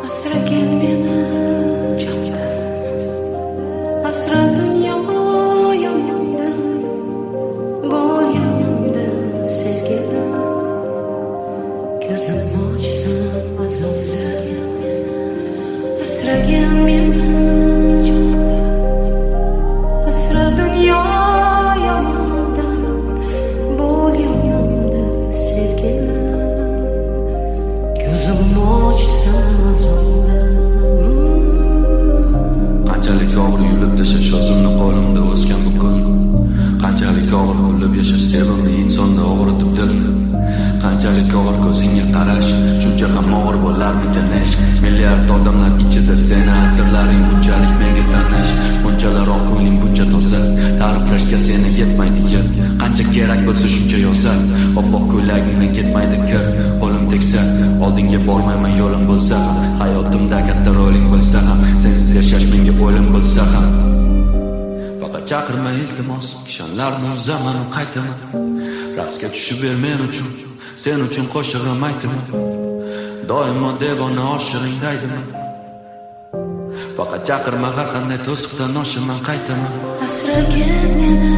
Asragin meni jonda, asra dunyo yonimda, bo'l yonimda sevgilim. Ko'zimni ochsam azobdan, asragin meni jonda, asra dunyo yonimda, bo'l yonimda sevgilim. Ko'zimni ochsam qanchalik og'ir yulib tashash o'zimni qo'limda o'sgan bu kun, qanchalik og'ir kulib yashash sevimli insonni og'ritib dilni, qanchalik og'ir ko'zingga qarash shuncha ham og'ir bo'larmikan ishq. Milliard odamlar ichida seni atirlaring bunchalik menga tanish, bunchalar oq ko'ngling buncha toza, ta'riflashga seni yetmaydi yet. Qancha kerak bo'lsa shuncha yozar, oppoq ko'ylagingdan ketmaydi kir. Qo'lim tegsa oldinga bormayman, yo'lim bo'lsa ham, hayotimda katta roling bo'lsa ham, sensiz yashash menga o'lim bo'lsa ham. Faqat chaqirma iltimos, kishanlarni uzaman qaytaman. Raqsga tushib ber men uchun, sen uchun qo'shig'im aytaman. Doimo devona oshig'ingdaydiman. Faqat chaqirma, har qanday to'siqdan oshaman qaytaman. asragin meni